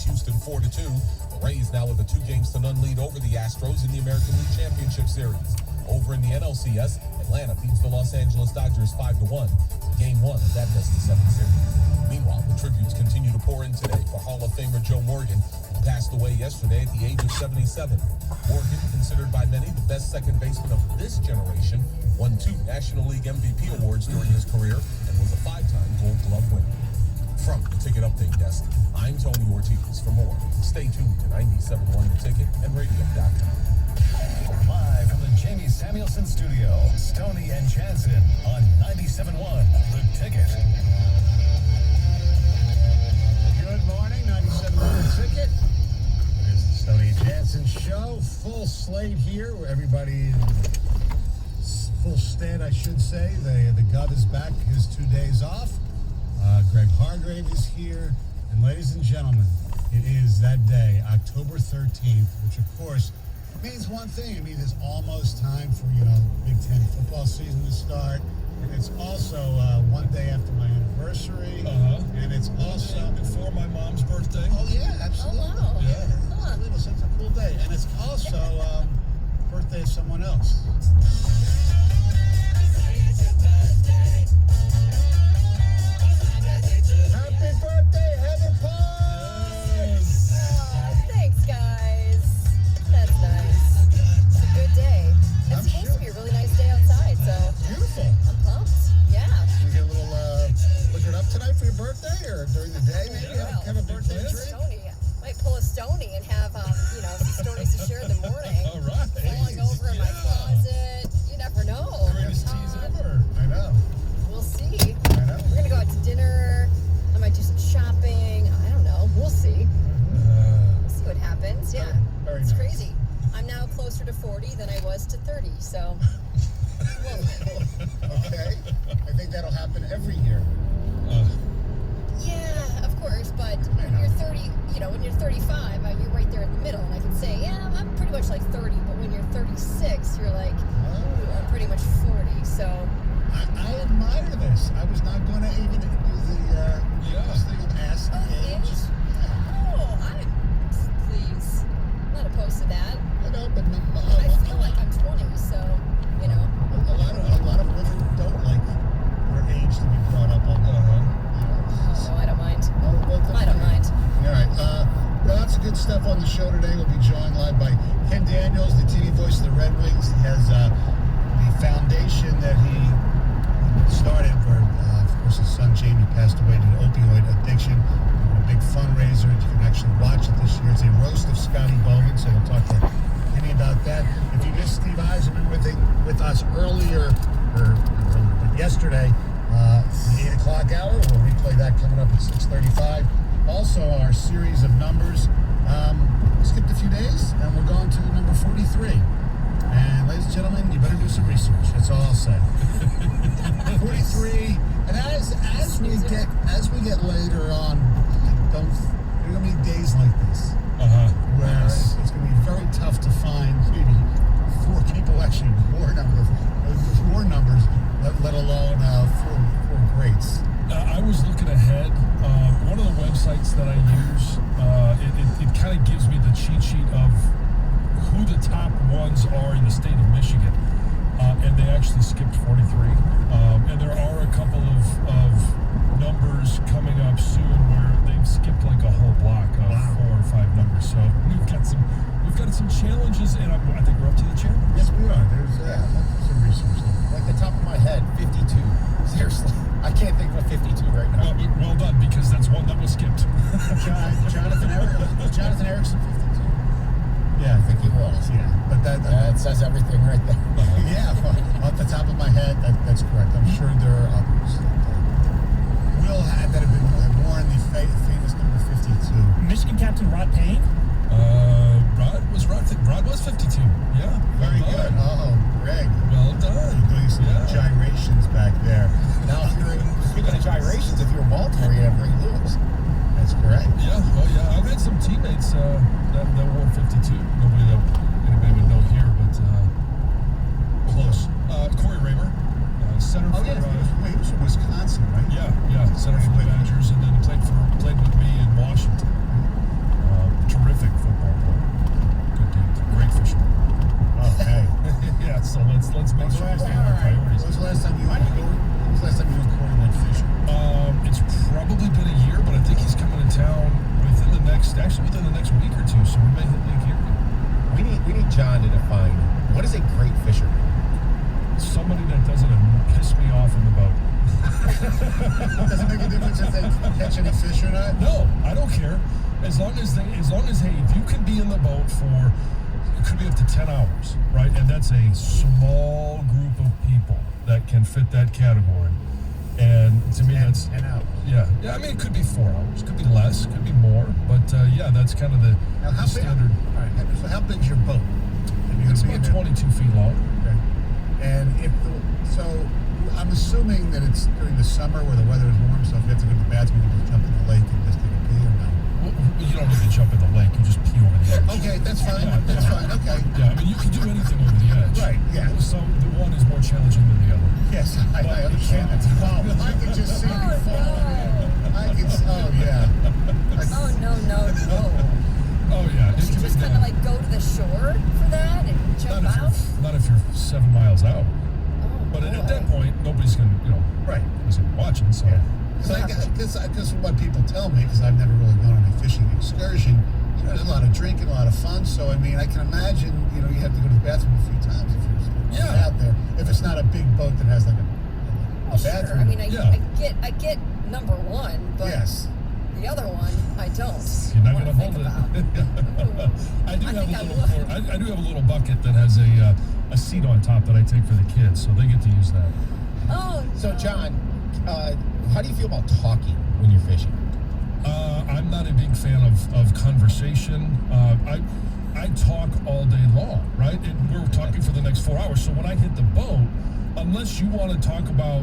Houston 4-2. The Rays now with a 2-0 lead over the Astros in the American League Championship Series. Over in the NLCS, Atlanta beats the Los Angeles Dodgers 5-1. Game 1 of that best-of-7 series. Meanwhile, the tributes continue to pour in today for Hall of Famer Joe Morgan, who passed away yesterday at the age of 77. Morgan, considered by many the best second baseman of this generation, won 2 National League MVP awards during his career and was a 5-time Gold Glove winner. From the Ticket Update Desk, I'm Tony Ortiz. For more, stay tuned to 97.1 The Ticket and radio.com. Live from the Jamie Samuelson Studio, Stoney and Jansen on 97.1 The Ticket. Good morning, 97.1 The Ticket. It is the Stoney and Jansen Show. Full slate here where everybody full stead, I should say. The Gov is back, his 2 days off. Greg Hargrave is here. And ladies and gentlemen, it is that day, October 13th, which of course means one thing. It means it's almost time for, Big Ten football season to start. And it's also one day after my anniversary. And it's also before my mom's birthday. Oh, yeah, absolutely. Oh, wow. Yeah. Unbelievable. Such a cool day. And it's also birthday of someone else. Happy birthday, Heather Pons! Thanks, guys. That's nice. It's a good day. It's supposed to be a really nice day outside, so Beautiful. I'm pumped. Yeah. You get a little liquored up tonight for your birthday, or during the day, maybe? Have a birthday drink? Stoney. Might pull a Stoney and have, some stories to share in the morning. All right. Falling over in my closet. You never know. Greatest tease ever. I know. We'll see. I know. We're going to go out to dinner. I might do some shopping. I don't know. We'll see. We'll see what happens. Yeah. Very It's nice. crazy. I'm now closer to 40 than I was to 30, so. Okay. I think that'll happen every year. Yeah, of course, but I when know. you're 30, when you're 35, you're right there in the middle, and I can say, yeah, I'm pretty much like 30, but when you're 36, you're like, ooh, I'm pretty much 40, so. I admire this. I was not going to even do this thing of asking age. Oh, please. I'm not opposed to that. I know, but I feel like I'm 20, so, a lot of women don't like their age to be brought up on. No, I don't mind. Well, I don't mind. All right. Lots of good stuff on the show today. We'll be joined live by Ken Daniels, the TV voice of the Red Wings. He has the foundation that he started where, of course, his son Jamie passed away to opioid addiction. A big fundraiser. You can actually watch it this year. It's a roast of Scotty Bowman, so we'll talk to Kenny about that. If you missed Steve Eisenman with us earlier, but yesterday, the 8 o'clock hour, we'll replay that coming up at 6:35. Also, our series of numbers. Skipped a few days, and we're going to number 43. And ladies and gentlemen, you better do some research. That's all I'll say. 43. And as we get later on, there are gonna be days like this. Where it's gonna be very tough to find maybe 4 people, actually more numbers, let alone 4 greats. I was looking ahead. One of the websites that I use, it kind of gives me the cheat sheet of who the top ones are in the state of Michigan. And they actually skipped 43. And there are a couple of numbers coming up soon where they've skipped like a whole block of 4 or 5 numbers. So we've got some challenges, and I think we're up to the challenge. Yes, we are. There's some research there. Like the top of my head, 52. Seriously. I can't think of a 52 right now. Well done, because that's one that was skipped. Jonathan Erickson, 52. Yeah, I think he was. Yeah, but It says everything right there. yeah, off the top of my head, that's correct. I'm sure there are others that have been worn the famous number 52. Michigan captain Rod Payne. Rod was 52. Yeah. Very well good. done. Oh, Greg. Well done. You're doing some gyrations back there. Now, speaking of gyrations, if you're Baltimore, you have Ray Lewis. That's correct. Yeah. Oh, yeah. I've had some teammates that wore 52. Anybody would know here, but close. Corey Raymer, center for. He was from Wisconsin, right? Yeah. Center for the Badgers, and then played with me in Washington. actually within the next week or two, so we may hit Lake Erie. We need John to define what is a great fisherman. Somebody that doesn't piss me off in the boat. Does it make a difference if they catch any fish or not? No, I don't care. As long as hey, if you can be in the boat for, it could be up to 10 hours, right? And that's a small group of people that can fit that category. And to me, that's 10 hours. yeah. I mean, it could be 4 hours, could be less, could be more, but yeah, that's kind of the, Now, the standard. All right. So how big's your boat? If you're It's gonna be about in 22 feet long. there- Okay. And so I'm assuming that it's during the summer where the weather is warm. So if you have to go to the bathroom, you can just jump in the lake and just take a pee or no? Well, you don't need to jump in the lake; you just pee over the edge. Okay, that's fine. Yeah, That's yeah. fine. Okay. Yeah, I mean, you can do anything over the edge. Right, yeah. So the one is more challenging than the other. Yes, I understand that. Wow, I could just see me fall. no. I could. Oh yeah. Oh, no. Oh yeah, You should just kind of like go to the shore for that and jump out. Not if you're 7 miles out. Oh, But at boy. that point, nobody's gonna, Right. nobody's gonna be watching. So Yeah. Because what people tell me, because I've never really gone on a fishing excursion, there's a lot of drinking, a lot of fun. So I mean, I can imagine, you have to go to the bathroom a few times if you're out there. If it's not a big boat that has like a Sure. bathroom. I mean, Yeah. I get number one, but Yes. the other one I don't. you're not wanna gonna think hold about. it. Ooh. I do I have think a I little. would. I do have a little bucket that has a seat on top that I take for the kids, so they get to use that. Oh, So, no. John, how do you feel about talking when you're fishing? I'm not a big fan of conversation. I talk all day long, right? And we're talking for the next 4 hours. So when I hit the boat, unless you want to talk about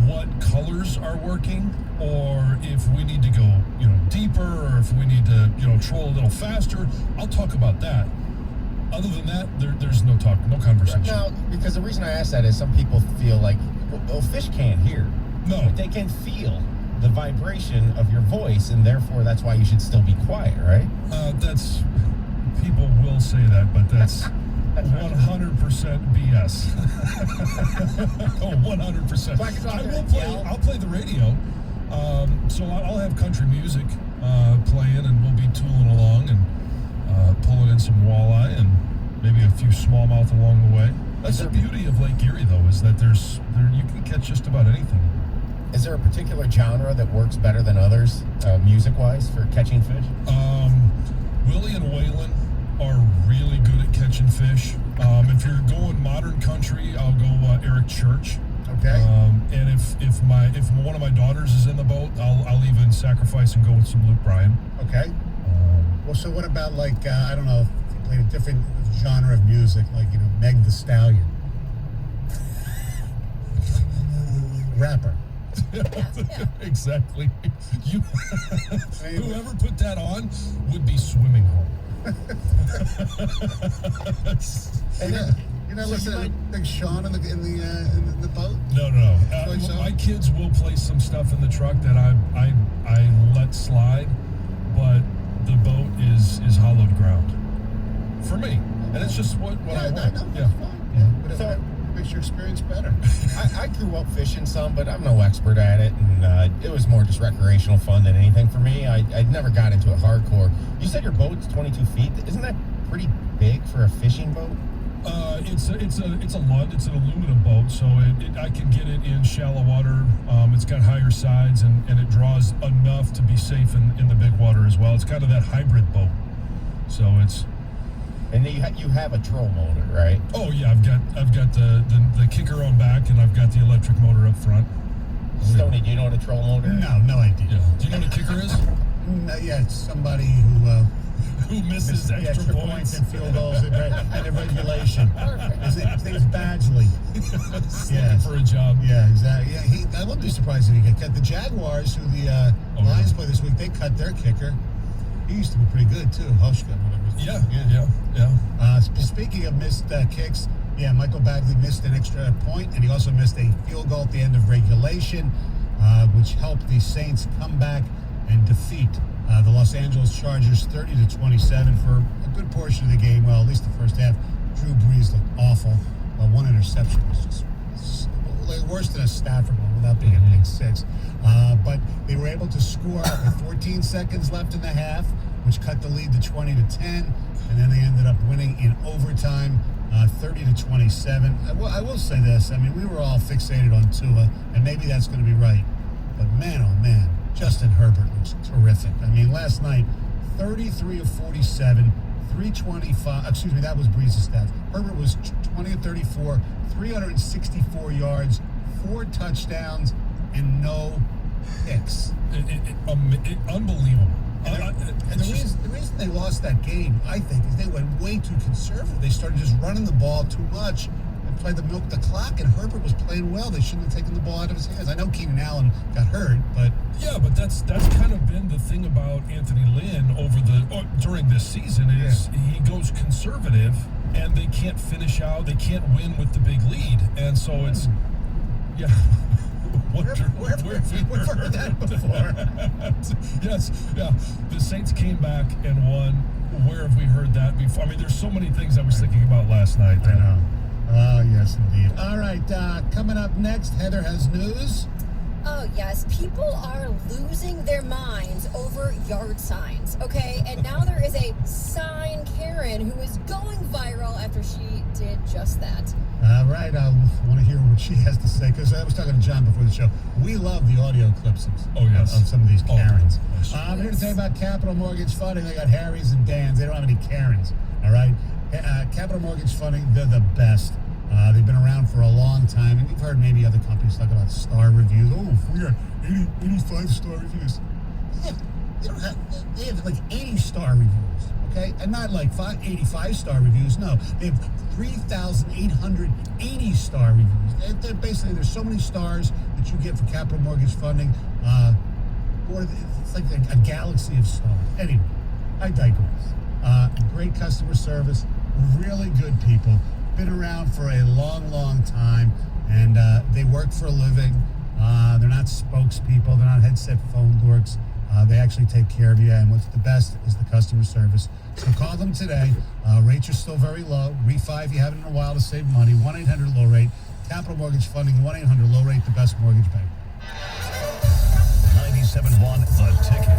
what colors are working, or if we need to go, deeper, or if we need to, troll a little faster, I'll talk about that. Other than that, there's no talk, no conversation. Now, because the reason I ask that is some people feel like, well, fish can't hear. No. But they can feel the vibration of your voice, and therefore that's why you should still be quiet, right? That's people will say that, but that's 100% BS. Oh, 100%. So I can talk I to will the play. gal? I'll play the radio. So I'll have country music playing, and we'll be tooling along and pulling in some walleye and maybe a few smallmouth along the way. That's the beauty of Lake Erie, though, is that you can catch just about anything. Is there a particular genre that works better than others, music-wise, for catching fish? Willie and Waylon are really good at catching fish. If you're going modern country, I'll go Eric Church. Okay. And if one of my daughters is in the boat, I'll even sacrifice and go with some Luke Bryan. Okay. Well, so what about I don't know, if you played a different genre of music, like Meg the Stallion, rapper. Yeah. Exactly. Whoever put that on would be swimming home. And you're not listening to Big Sean in the boat. No. Like so? My kids will play some stuff in the truck that I let slide, but the boat is hollowed ground for me, and it's just what I want. I know. Yeah. Fine. But it makes your experience better. I grew up fishing some, but I'm no expert at it, and it was more just recreational fun than anything for me. I never got into it hardcore. You said your boat's 22 feet. Isn't that pretty big for a fishing boat? It's a Lund. It's an aluminum boat, so I can get it in shallow water. It's got higher sides, and it draws enough to be safe in the big water as well. It's kind of that hybrid boat, so it's. And then you have a troll motor, right? Oh yeah, I've got the kicker on back, and I've got the electric motor up front. Stoney, do you know what a troll motor is? No idea. Yeah. Do you know what a kicker is? Yeah, it's somebody who Who misses the extra points? and field goals and the regulation. His name's Badgley. Looking for a job. Yeah, exactly. Yeah, I wouldn't be surprised if he get cut. The Jaguars, who the Lions play this week, they cut their kicker. He used to be pretty good too, Hushka, whatever. Yeah. Speaking of missed kicks, Michael Badgley missed an extra point, and he also missed a field goal at the end of regulation, which helped the Saints come back and defeat the Los Angeles Chargers 30-27 for a good portion of the game. Well, at least the first half. Drew Brees looked awful. One interception was just worse than a Stafford one without being a pick six. But they were able to score with 14 seconds left in the half. which cut the lead to 20-10, and then they ended up winning in overtime, 30-27. I will say this. I mean, we were all fixated on Tua, and maybe that's going to be right. But man, oh man, Justin Herbert looks terrific. I mean, last night, 33 of 47, 325. Excuse me, that was Breeze's stats. Herbert was 20 of 34, 364 yards, 4 touchdowns, and no picks. Unbelievable. And the reason they lost that game, I think, is they went way too conservative. They started just running the ball too much and tried to milk the clock, and Herbert was playing well. They shouldn't have taken the ball out of his hands. I know Keenan Allen got hurt, but... Yeah, but that's kind of been the thing about Anthony Lynn during this season is he goes conservative, and they can't finish out. They can't win with the big lead, and so it's... Yeah. We've heard that before. Yes, yeah. The Saints came back and won. Where have we heard that before? I mean, there's so many things I was thinking about last night. I know. Oh, yes, indeed. All right, coming up next, Heather has news. Oh, yes. People are losing their minds over yard signs, okay? And now there is a sign Karen who is going viral after she did just that. All right, I want to hear what she has to say, because I was talking to John before the show. We love the audio clips of some of these Karens. I'm here to tell you about Capital Mortgage Funding. They got Harrys and Dans. They don't have any Karens, all right? Capital Mortgage Funding, they're the best. They've been around for a long time, and you've heard maybe other companies talk about star reviews. Oh, we got 85-star reviews. Yeah, they have like 80-star reviews, okay? And not like 85-star reviews. No, they have 3,880-star reviews. They're basically, there's so many stars that you get for Capital Mortgage Funding. It's like a galaxy of stars. Anyway, I digress. Great customer service, really good people. Been around for a long, long time, and they work for a living. They're not spokespeople. They're not headset phone dorks. They actually take care of you, and what's the best is the customer service. So call them today. Rates are still very low. Refi if you haven't in a while to save money. 1-800-LOW-RATE. Capital Mortgage Funding. 1-800-LOW-RATE, the best mortgage bank. 97.1 The Ticket.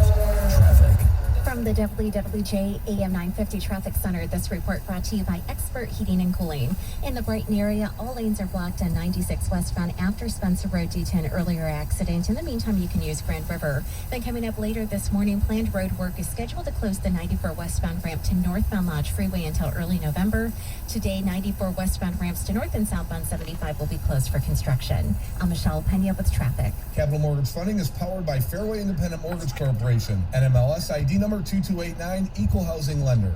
Traffic. From the WWJ AM 950 Traffic Center, this report brought to you by Expert Heating and Cooling. In the Brighton area, all lanes are blocked on 96 westbound after Spencer Road due to an earlier accident. In the meantime, you can use Grand River. Then coming up later this morning, planned road work is scheduled to close the 94 westbound ramp to northbound Lodge Freeway until early November. Today, 94 westbound ramps to north and southbound 75 will be closed for construction. I'm Michelle Pena with traffic. Capital Mortgage Funding is powered by Fairway Independent Mortgage Corporation, NMLS ID number 2289, Equal Housing Lender.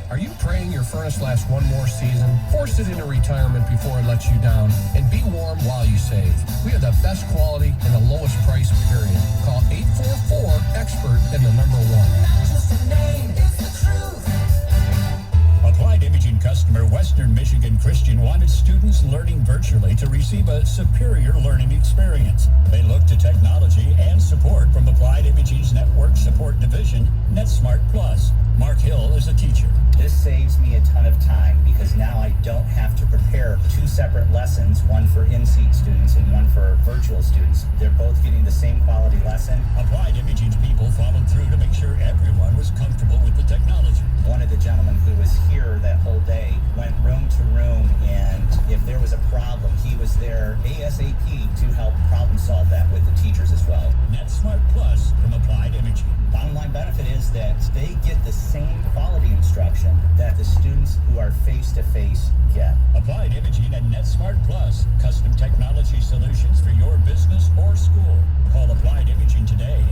Are you praying your furnace lasts one more season? Force it into retirement before it lets you down, and be warm while you save. We have the best quality and the lowest price, period. Call 844-EXPERT and the number 1. Not just a name, it's the truth. Applied Imaging customer Western Michigan Christian wanted students learning virtually to receive a superior learning experience. They look to technology and support from Applied Imaging's Network Support Division, NetSmart Plus. Mark Hill is a teacher. This saves me a ton of time because now I don't have to prepare 2 separate lessons, one for in-seat students and one for virtual students. They're both getting the same quality lesson. Applied Imaging's people followed through to make sure everyone was comfortable with the technology. One of the gentlemen who was here that whole day went room to room, and if there was a problem, he was there ASAP to help problem solve that with the teachers as well. NetSmart Plus from Applied Imaging. Bottom line benefit is that they get the same quality instruction that the students who are face-to-face get. Applied Imaging and NetSmart Plus, custom technology solutions for your business or school. Call Applied Imaging today,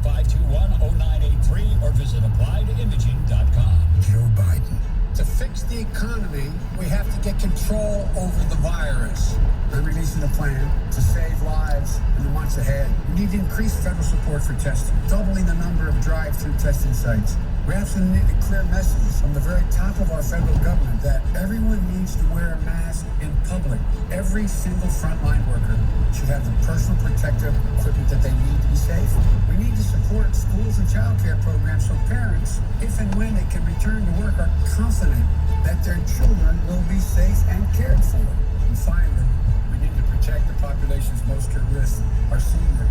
800-521-0983, or visit appliedimaging.com. Joe Biden. To fix the economy, we have to get control over the virus. I'm releasing a plan to save lives in the months ahead. We need to increase federal support for testing, doubling the number of drive-through testing sites. We absolutely need a clear message from the very top of our federal government that everyone needs to wear a mask in public. Every single frontline worker should have the personal protective equipment that they need to be safe. We need to support schools and child care programs so parents, if and when they can return to work, are confident that their children will be safe and cared for. And finally, we need to protect the population's most at risk, our seniors.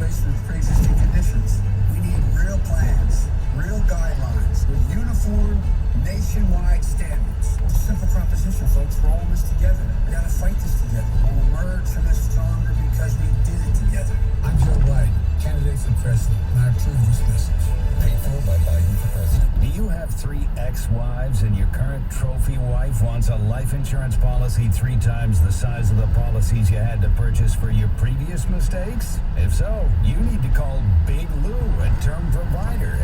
replacement of pre-existing conditions. We need real plans, real guidelines, with uniform, nationwide standards. It's a simple proposition, folks. We're all in this together. We gotta fight this together. We'll emerge from this stronger because we did it together. I'm Joe Biden, candidate for president, and I approve this message. Paid for by Biden for president. Do you have 3 ex-wives and your current trophy wife wants a life insurance policy 3 times the size of the policies you had to purchase for your previous mistakes? If so, you need to call Big Lou at Term Provider,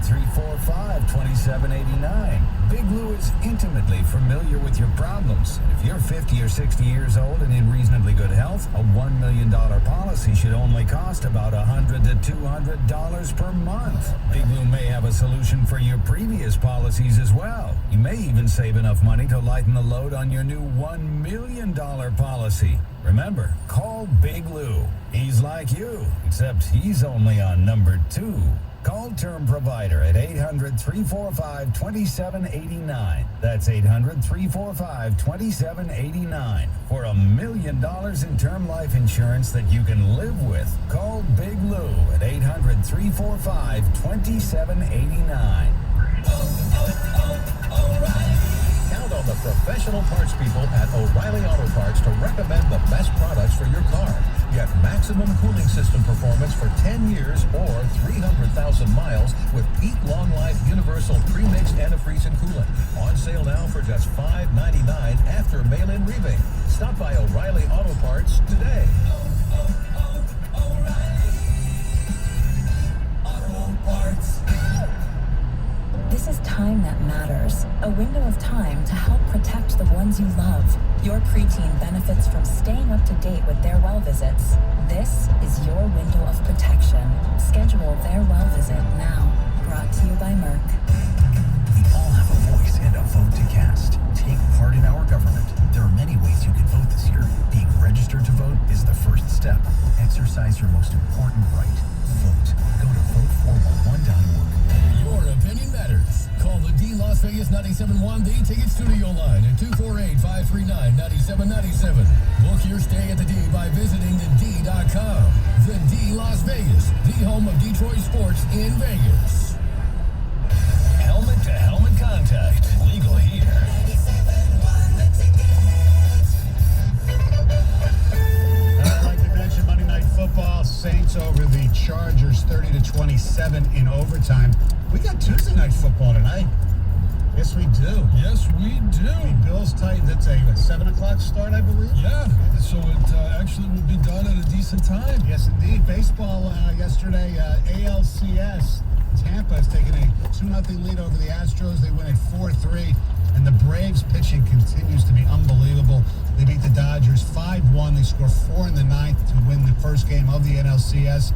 800-345-2789. Big Lou is intimately familiar with your problems. If you're 50 or 60 years old and in reasonably good health, a $1 million policy should only cost about $100 to $200 per month. Big Lou may have a solution for your previous policies as well. You may even save enough money to lighten the load on your new $1 million policy. Remember, call Big Lou. He's like you, except he's only on number 2. Call Term Provider at 800-345-2789. That's 800-345-2789 for $1 million in term life insurance that you can live with. Call Big Lou at 800-345-2789. Count on the professional parts people at O'Reilly Auto Parts to recommend the best products for your car. Get maximum cooling system performance for 10 years or 300,000 miles with Peak Long Life Universal Pre-Mixed Antifreeze and Coolant. On sale now for just $5.99 after mail-in rebate. Stop by O'Reilly Auto Parts today. Auto Parts. This is time that matters. A window of time to help protect the ones you love. Your preteen benefits from staying up to date with their well visits. This is your window of protection. Schedule their well visit now. Brought to you by Merck. We all have a voice and a vote to cast. Take part in our government. There are many ways you can vote this year. Being registered to vote is the first step. Exercise your most important right. Vote. Go to vote411.org. Your opinion matters. Call the D Las Vegas 97.1 The Ticket Studio line at 248-539-9797. Book your stay at the D by visiting thed.com. The D Las Vegas, the home of Detroit sports in Vegas. Helmet-to-helmet contact. Legal here. I'd like to mention Monday Night Football. Saints over the Chargers 30-27 in overtime. We got Tuesday Night Football tonight. Yes, we do. Yes, we do. The Bills Titans, that's a 7 o'clock start, I believe? Yeah, so it actually will be done at a decent time. Yes, indeed. Baseball yesterday, ALCS. Tampa is taking a 2-0 lead over the Astros. They win at 4-3. And the Braves pitching continues to be unbelievable. They beat the Dodgers 5-1. They score 4 in the 9th to win the first game of the NLCS.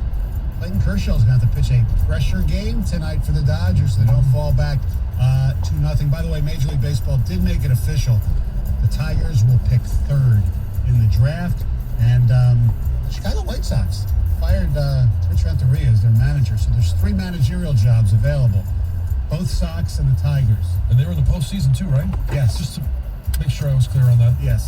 Clayton Kershaw's going to have to pitch a pressure game tonight for the Dodgers so they don't fall back 2-0. By the way, Major League Baseball did make it official. The Tigers will pick 3rd in the draft. And Chicago White Sox fired Rich Renteria as their manager. So there's 3 managerial jobs available. Both Sox and the Tigers. And they were in the postseason too, right? Yes. Just to make sure I was clear on that. Yes.